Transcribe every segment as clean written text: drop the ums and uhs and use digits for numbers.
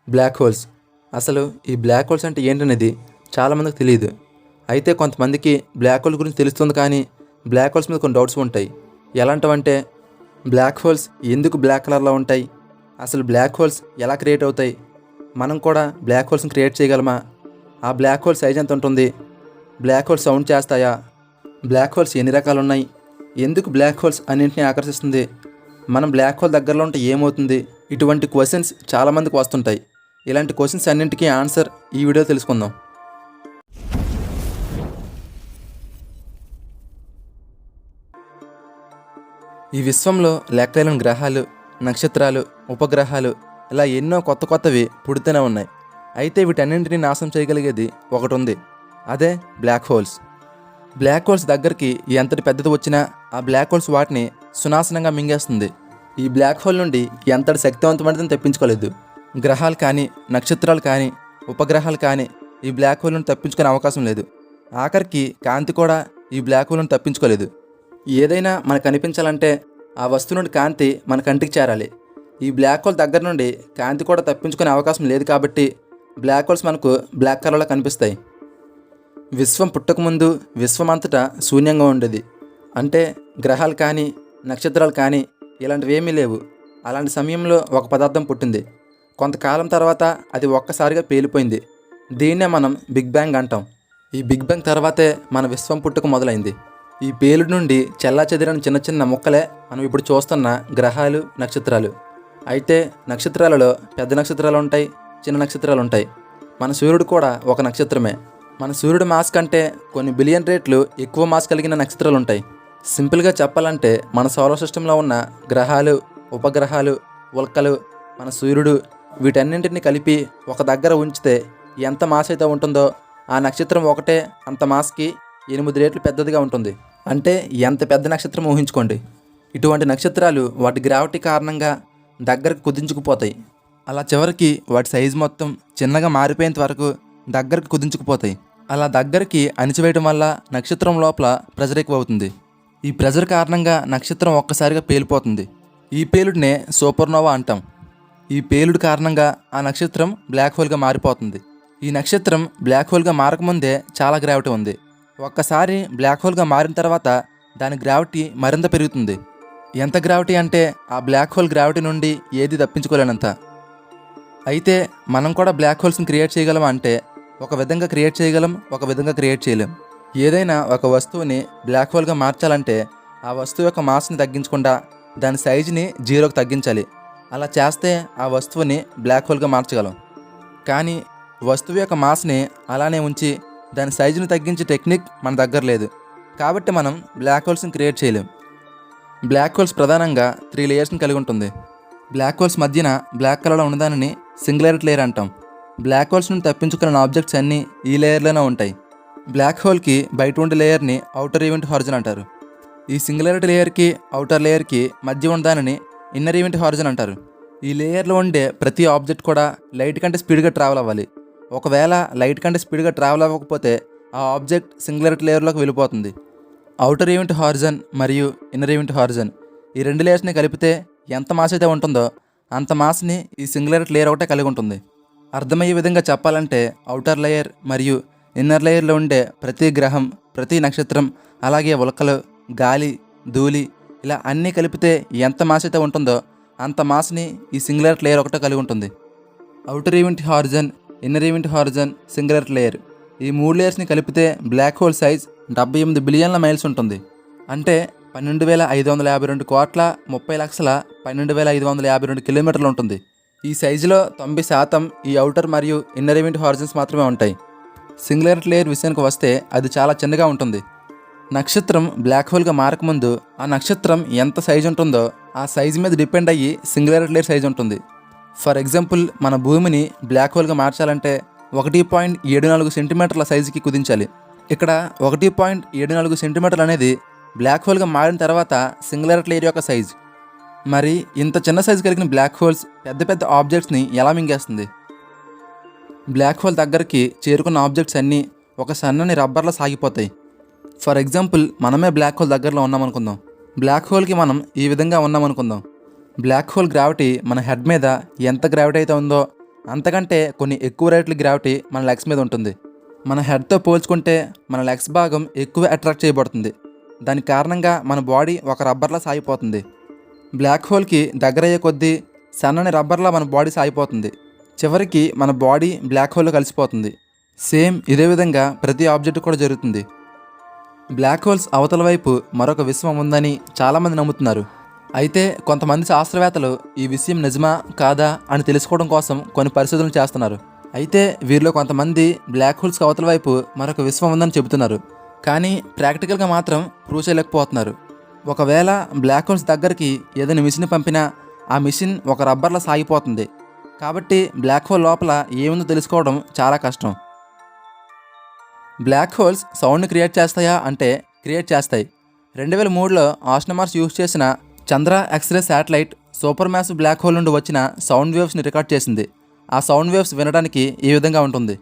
Black holes. అసలు ఈ black holes అంటే ఏంటనేది చాలామందికి తెలియదు. అయితే కొంతమందికి బ్లాక్ హోల్ గురించి తెలుస్తుంది, కానీ బ్లాక్ హోల్స్ మీద కొన్ని డౌట్స్ ఉంటాయి. ఎలాంటివంటే, బ్లాక్ హోల్స్ ఎందుకు బ్లాక్ కలర్లో ఉంటాయి, అసలు బ్లాక్ హోల్స్ ఎలా క్రియేట్ అవుతాయి, మనం కూడా బ్లాక్ హోల్స్ని క్రియేట్ చేయగలమా, ఆ బ్లాక్ హోల్ సైజ్ ఎంత ఉంటుంది, బ్లాక్ హోల్స్ సౌండ్ చేస్తాయా, బ్లాక్ హోల్స్ ఎన్ని రకాలు ఉన్నాయి, ఎందుకు బ్లాక్ హోల్స్ అన్నింటినీ ఆకర్షిస్తుంది, మనం బ్లాక్ హోల్ దగ్గరలో ఉంటే ఏమవుతుంది, ఇటువంటి క్వశ్చన్స్ చాలామందికి వస్తుంటాయి. ఇలాంటి క్వశ్చన్స్ అన్నింటికీ ఆన్సర్ ఈ వీడియో తెలుసుకుందాం. ఈ విశ్వంలో లెక్కలేని గ్రహాలు, నక్షత్రాలు, ఉపగ్రహాలు ఇలా ఎన్నో కొత్త కొత్తవి పుడుతూనే ఉన్నాయి. అయితే వీటన్నింటినీ నాశనం చేయగలిగేది ఒకటి ఉంది, అదే బ్లాక్ హోల్స్. బ్లాక్ హోల్స్ దగ్గరికి ఎంతటి పెద్దది వచ్చినా ఆ బ్లాక్ హోల్స్ వాటిని సునాశనంగా మింగేస్తుంది. ఈ బ్లాక్ హోల్ నుండి ఎంతటి శక్తివంతమైనదని తెప్పించుకోలేదు. గ్రహాలు కానీ, నక్షత్రాలు కానీ, ఉపగ్రహాలు కానీ ఈ బ్లాక్ హోల్ నుండి తప్పించుకునే అవకాశం లేదు. ఆఖరికి కాంతి కూడా ఈ బ్లాక్ హోల్ నుండి తప్పించుకోలేదు. ఏదైనా మనకు కనిపించాలంటే ఆ వస్తువు నుండి కాంతి మన కంటికి చేరాలి. ఈ బ్లాక్ హోల్ దగ్గర నుండి కాంతి కూడా తప్పించుకునే అవకాశం లేదు, కాబట్టి బ్లాక్ హోల్స్ మనకు బ్లాక్ కలర్లో కనిపిస్తాయి. విశ్వం పుట్టకముందు విశ్వం అంతటా శూన్యంగా ఉండేది. అంటే గ్రహాలు కానీ, నక్షత్రాలు కానీ ఇలాంటివి ఏమీ లేవు. అలాంటి సమయంలో ఒక పదార్థం పుట్టింది. కొంతకాలం తర్వాత అది ఒక్కసారిగా పేలిపోయింది. దీన్నే మనం బిగ్ బ్యాంగ్ అంటాం. ఈ బిగ్ బ్యాంగ్ తర్వాతే మన విశ్వం పుట్టుక మొదలైంది. ఈ పేలుడు నుండి చెల్లాచెదిరిన చిన్న చిన్న ముక్కలే మనం ఇప్పుడు చూస్తున్న గ్రహాలు, నక్షత్రాలు. అయితే నక్షత్రాలలో పెద్ద నక్షత్రాలు ఉంటాయి, చిన్న నక్షత్రాలు ఉంటాయి. మన సూర్యుడు కూడా ఒక నక్షత్రమే. మన సూర్యుడి మాస్ కంటే కొన్ని బిలియన్ రేట్లు ఎక్కువ మాస్ కలిగిన నక్షత్రాలు ఉంటాయి. సింపుల్గా చెప్పాలంటే మన సౌర సిస్టంలో ఉన్న గ్రహాలు, ఉపగ్రహాలు, ఉల్కలు, మన సూర్యుడు వీటన్నింటినీ కలిపి ఒక దగ్గర ఉంచితే ఎంత మాస్ అయితే ఉంటుందో ఆ నక్షత్రం ఒకటే అంత మాస్కి 8 రెట్లు పెద్దదిగా ఉంటుంది. అంటే ఎంత పెద్ద నక్షత్రం ఊహించుకోండి. ఇటువంటి నక్షత్రాలు వాటి గ్రావిటీ కారణంగా దగ్గరకు కుదించుకుపోతాయి. అలా చివరికి వాటి సైజు మొత్తం చిన్నగా మారిపోయేంత వరకు దగ్గరకు కుదించుకుపోతాయి. అలా దగ్గరికి అణిచివేయడం వల్ల నక్షత్రం లోపల ప్రెజర్ ఎక్కువ అవుతుంది. ఈ ప్రెజర్ కారణంగా నక్షత్రం ఒక్కసారిగా పేలిపోతుంది. ఈ పేలుడినే సూపర్నోవా అంటాం. ఈ పేలుడు కారణంగా ఆ నక్షత్రం బ్లాక్ హోల్గా మారిపోతుంది. ఈ నక్షత్రం బ్లాక్ హోల్గా మారకముందే చాలా గ్రావిటీ ఉంది. ఒక్కసారి బ్లాక్ హోల్గా మారిన తర్వాత దాని గ్రావిటీ మరింత పెరుగుతుంది. ఎంత గ్రావిటీ అంటే ఆ బ్లాక్ హోల్ గ్రావిటీ నుండి ఏది తప్పించుకోలేనంత. అయితే మనం కూడా బ్లాక్ హోల్స్ని క్రియేట్ చేయగలం అంటే ఒక విధంగా క్రియేట్ చేయగలం, ఒక విధంగా క్రియేట్ చేయలేం. ఏదైనా ఒక వస్తువుని బ్లాక్ హోల్గా మార్చాలంటే ఆ వస్తువు యొక్క మాస్ని తగ్గించకుండా దాని సైజుని 0కి తగ్గించాలి. అలా చేస్తే ఆ వస్తువుని బ్లాక్ హోల్గా మార్చగలం. కానీ వస్తువు యొక్క మాస్ని అలానే ఉంచి దాని సైజుని తగ్గించే టెక్నిక్ మన దగ్గర లేదు. కాబట్టి మనం బ్లాక్ హోల్స్ని క్రియేట్ చేయలేం. బ్లాక్ హోల్స్ ప్రధానంగా 3 లేయర్స్ని కలిగి ఉంటుంది. బ్లాక్ హోల్స్ మధ్యన బ్లాక్ కలర్లో ఉన్నదానిని సింగులారిటీ లేయర్ అంటాం. బ్లాక్ హోల్స్ నుండి తప్పించుకున్న ఆబ్జెక్ట్స్ అన్నీ ఈ లేయర్లోనే ఉంటాయి. బ్లాక్ హోల్కి బయట ఉండే లేయర్ని అవుటర్ ఈవెంట్ హారిజన్ అంటారు. ఈ సింగులారిటీ లేయర్కి, అవుటర్ లేయర్కి మధ్య ఉన్నదానిని ఇన్నర్ ఈవెంట్ హారిజన్ అంటారు. ఈ లేయర్లో ఉండే ప్రతి ఆబ్జెక్ట్ కూడా లైట్ కంటే స్పీడ్గా ట్రావెల్ అవ్వాలి. ఒకవేళ లైట్ కంటే స్పీడ్గా ట్రావెల్ అవ్వకపోతే ఆ ఆబ్జెక్ట్ సింగులారిటీ లేయర్లోకి వెళ్ళిపోతుంది. అవుటర్ ఈవెంట్ హారిజన్ మరియు ఇన్నర్ ఈవెంట్ హారిజన్ ఈ 2 లేయర్స్ని కలిపితే ఎంత మాస్ అయితే ఉంటుందో అంత మాస్ని ఈ సింగులారిటీ లేయర్ ఒకటే కలిగి ఉంటుంది. అర్థమయ్యే విధంగా చెప్పాలంటే అవుటర్ లేయర్ మరియు ఇన్నర్ లేయర్లో ఉండే ప్రతి గ్రహం, ప్రతి నక్షత్రం, అలాగే ఉల్కలు, గాలి, ధూళి ఇలా అన్నీ కలిపితే ఎంత మాస్ అయితే ఉంటుందో అంత మాస్ని ఈ సింగులారిటీ లేయర్ ఒకటే కలిగి ఉంటుంది. Outer event horizon, inner event horizon, singularity layer ఈ 3 లేయర్స్ని కలిపితే బ్లాక్ హోల్ సైజ్ 78 బిలియన్ల మైల్స్ ఉంటుంది. అంటే 12,550,30,30,12,552 కిలోమీటర్లు ఉంటుంది. ఈ సైజులో 90% ఈ అవుటర్ మరియు ఇన్నర్ ఈవెంట్ హారిజన్స్ మాత్రమే ఉంటాయి. సింగులారిటీ లేయర్ విషయానికి వస్తే అది చాలా చిన్నగా ఉంటుంది. నక్షత్రం బ్లాక్ హోల్గా మారకముందు ఆ నక్షత్రం ఎంత సైజు ఉంటుందో ఆ సైజు మీద డిపెండ్ అయ్యి సింగులారిటీ లేయర్ సైజు ఉంటుంది. ఫర్ ఎగ్జాంపుల్, మన భూమిని బ్లాక్ హోల్గా మార్చాలంటే 1.74 సెంటీమీటర్ల సైజుకి కుదించాలి. ఇక్కడ 1.74 సెంటీమీటర్లు అనేది బ్లాక్ హోల్గా మారిన తర్వాత సింగులారిటీ లేయర్ యొక్క సైజు. మరి ఇంత చిన్న సైజు కలిగిన బ్లాక్ హోల్స్ పెద్ద పెద్ద ఆబ్జెక్ట్స్ని ఎలా మింగేస్తుంది? బ్లాక్ హోల్ దగ్గరికి చేరుకున్న ఆబ్జెక్ట్స్ అన్నీ ఒక సన్నని రబ్బర్లో సాగిపోతాయి. ఫర్ ఎగ్జాంపుల్, మనమే బ్లాక్ హోల్ దగ్గరలో ఉన్నామనుకుందాం. బ్లాక్ హోల్కి మనం ఈ విధంగా ఉన్నామనుకుందాం. బ్లాక్ హోల్ గ్రావిటీ మన హెడ్ మీద ఎంత గ్రావిటీ అయితే ఉందో అంతకంటే కొన్ని ఎక్కువ రేట్లు గ్రావిటీ మన లెగ్స్ మీద ఉంటుంది. మన హెడ్తో పోల్చుకుంటే మన లెగ్స్ భాగం ఎక్కువ అట్రాక్ట్ చేయబడుతుంది. దాని కారణంగా మన బాడీ ఒక రబ్బర్లా సాగిపోతుంది. బ్లాక్ హోల్కి దగ్గరయ్యే కొద్దీ సన్నని రబ్బర్లా మన బాడీ సాగిపోతుంది. చివరికి మన బాడీ బ్లాక్ హోల్లో కలిసిపోతుంది. సేమ్ ఇదే విధంగా ప్రతి ఆబ్జెక్ట్ కూడా జరుగుతుంది. బ్లాక్ హోల్స్ అవతల వైపు మరొక విశ్వం ఉందని చాలామంది నమ్ముతున్నారు. అయితే కొంతమంది శాస్త్రవేత్తలు ఈ విషయం నిజమా కాదా అని తెలుసుకోవడం కోసం కొన్ని పరిశోధనలు చేస్తున్నారు. అయితే వీరిలో కొంతమంది బ్లాక్ హోల్స్కి అవతల వైపు మరొక విశ్వం ఉందని చెబుతున్నారు. కానీ ప్రాక్టికల్గా మాత్రం ప్రూవ్ చేయలేకపోతున్నారు. ఒకవేళ బ్లాక్ హోల్స్ దగ్గరికి ఏదైనా మిషన్ పంపినా ఆ మిషన్ ఒక రబ్బర్లా సాగిపోతుంది. కాబట్టి బ్లాక్ హోల్ లోపల ఏముందో తెలుసుకోవడం చాలా కష్టం. బ్లాక్ హోల్స్ సౌండ్ని క్రియేట్ చేస్తాయా అంటే క్రియేట్ చేస్తాయి. 2003లో ఆస్ట్రోనమర్స్ యూజ్ చేసిన Chandra X-ray satellite super massive black hole నుండి వచ్చిన సౌండ్ వేవ్స్ని రికార్డ్ చేసింది. ఆ సౌండ్ వేవ్స్ వినడానికి ఈ విధంగా ఉంటుంది.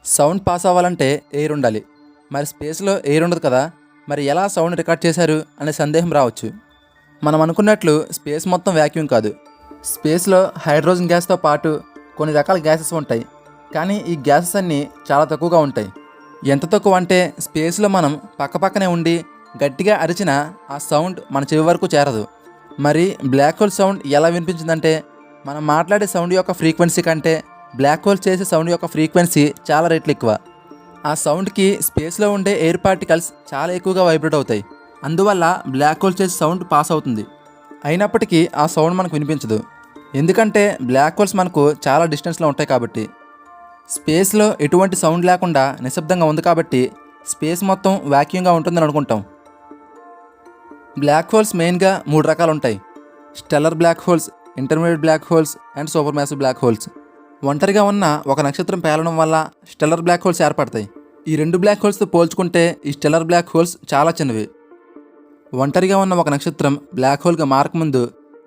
సౌండ్ పాస్ అవ్వాలంటే ఎయిర్ ఉండాలి. మరి స్పేస్లో ఎయిర్ ఉండదు కదా, మరి ఎలా సౌండ్ రికార్డ్ చేశారు అనే సందేహం రావచ్చు. మనం అనుకున్నట్లు స్పేస్ మొత్తం వ్యాక్యూమ్ కాదు. స్పేస్లో హైడ్రోజన్ గ్యాస్తో పాటు కొన్ని రకాల గ్యాసెస్ ఉంటాయి. కానీ ఈ గ్యాసెస్ అన్నీ చాలా తక్కువగా ఉంటాయి. ఎంత తక్కువ అంటే స్పేస్లో మనం పక్కపక్కనే ఉండి గట్టిగా అరిచినా ఆ సౌండ్ మన చెవి వరకు చేరదు. మరి బ్లాక్ హోల్ సౌండ్ ఎలా వినిపించిందంటే మనం మాట్లాడే సౌండ్ యొక్క ఫ్రీక్వెన్సీ కంటే బ్లాక్ హోల్ చేసే సౌండ్ యొక్క ఫ్రీక్వెన్సీ చాలా రెట్లు ఎక్కువ. ఆ సౌండ్కి స్పేస్లో ఉండే ఎయిర్ పార్టికల్స్ చాలా ఎక్కువగా వైబ్రేట్ అవుతాయి. అందువల్ల బ్లాక్ హోల్ చేసే సౌండ్ పాస్ అవుతుంది. అయినప్పటికీ ఆ సౌండ్ మనకు వినిపించదు. ఎందుకంటే బ్లాక్ హోల్స్ మనకు చాలా డిస్టెన్స్లో ఉంటాయి కాబట్టి. స్పేస్లో ఎటువంటి సౌండ్ లేకుండా నిశ్శబ్దంగా ఉంది కాబట్టి స్పేస్ మొత్తం వాక్యూమ్గా ఉంటుందని అనుకుంటాం. బ్లాక్ హోల్స్ మెయిన్గా 3 రకాలు ఉంటాయి: stellar black holes, intermediate black holes and super massive black holes. ఒంటరిగా ఉన్న ఒక నక్షత్రం పేలడం వల్ల స్టెల్లర్ బ్లాక్ హోల్స్ ఏర్పడతాయి. ఈ 2 బ్లాక్ హోల్స్తో పోల్చుకుంటే ఈ స్టెల్లర్ బ్లాక్ హోల్స్ చాలా చిన్నవి. ఒంటరిగా ఉన్న ఒక నక్షత్రం బ్లాక్ హోల్గా మారకముందు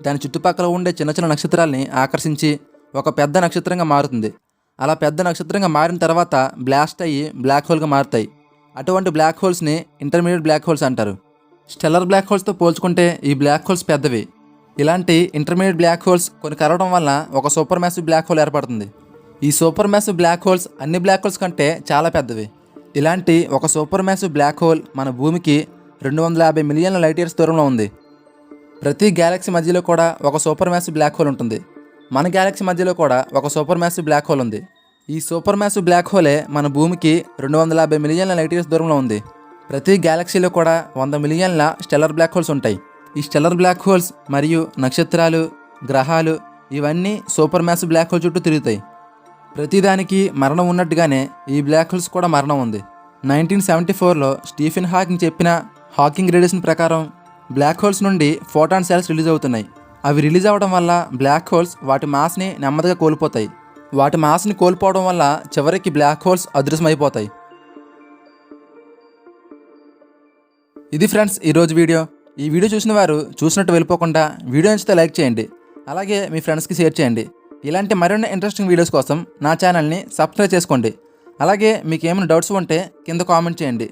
దాని చుట్టుపక్కల ఉండే చిన్న చిన్న నక్షత్రాలని ఆకర్షించి ఒక పెద్ద నక్షత్రంగా మారుతుంది. అలా పెద్ద నక్షత్రంగా మారిన తర్వాత బ్లాస్ట్ అయ్యి బ్లాక్ హోల్గా మారుతాయి. అటువంటి బ్లాక్ హోల్స్ని ఇంటర్మీడియట్ బ్లాక్ హోల్స్ అంటారు. స్టెల్లర్ బ్లాక్ హోల్స్తో పోల్చుకుంటే ఈ బ్లాక్ హోల్స్ పెద్దవి. ఇలాంటి ఇంటర్మీడియట్ బ్లాక్ హోల్స్ కొన్ని కలవడం వల్ల ఒక సూపర్ మ్యాసివ్ బ్లాక్ హోల్ ఏర్పడుతుంది. ఈ సూపర్ మ్యాసివ్ బ్లాక్ హోల్స్ అన్ని బ్లాక్ హోల్స్ కంటే చాలా పెద్దవి. ఇలాంటి ఒక సూపర్ మ్యాసివ్ బ్లాక్ హోల్ మన భూమికి 250 మిలియన్ల లైట్ ఇయర్స్ దూరంలో ఉంది. ప్రతి గ్యాలక్సీ మధ్యలో కూడా ఒక సూపర్ మ్యాసివ్ బ్లాక్ హోల్ ఉంటుంది. మన గ్యాలక్సీ మధ్యలో కూడా ఒక సూపర్ మ్యాసివ్ బ్లాక్ హోల్ ఉంది. ఈ సూపర్ మ్యాసివ్ బ్లాక్ హోలే మన భూమికి 250 మిలియన్ల లైట్ ఇయర్స్ దూరంలో ఉంది. ప్రతి గ్యాలక్సీలో కూడా 100 మిలియన్ల స్టెల్లర్ బ్లాక్ హోల్స్ ఉంటాయి. ఈ స్టెల్లర్ బ్లాక్ హోల్స్ మరియు నక్షత్రాలు, గ్రహాలు ఇవన్నీ సూపర్ మ్యాసివ్ బ్లాక్ హోల్ చుట్టూ తిరుగుతాయి. ప్రతిదానికి మరణం ఉన్నట్టుగానే ఈ బ్లాక్ హోల్స్ కూడా మరణం ఉంది. 1974లో స్టీఫెన్ హాకింగ్ చెప్పిన హాకింగ్ రేడియేషన్ ప్రకారం బ్లాక్ హోల్స్ నుండి ఫోటాన్ సెల్స్ రిలీజ్ అవుతున్నాయి. అవి రిలీజ్ అవ్వడం వల్ల బ్లాక్ హోల్స్ వాటి మాస్ని నెమ్మదిగా కోల్పోతాయి. వాటి మాస్ని కోల్పోవడం వల్ల చివరికి బ్లాక్ హోల్స్ అదృశ్యమైపోతాయి. ఇది ఫ్రెండ్స్ ఈరోజు వీడియో. ఈ వీడియో చూసిన వారు చూసినట్టు వెళ్ళిపోకుండా వీడియో నచ్చితే లైక్ చేయండి. అలాగే మీ ఫ్రెండ్స్కి షేర్ చేయండి. ఇలాంటి మరిన్ని ఇంట్రెస్టింగ్ వీడియోస్ కోసం నా ఛానల్ని సబ్స్క్రైబ్ చేసుకోండి. అలాగే మీకు ఏమైనా డౌట్స్ ఉంటే కింద కామెంట్ చేయండి.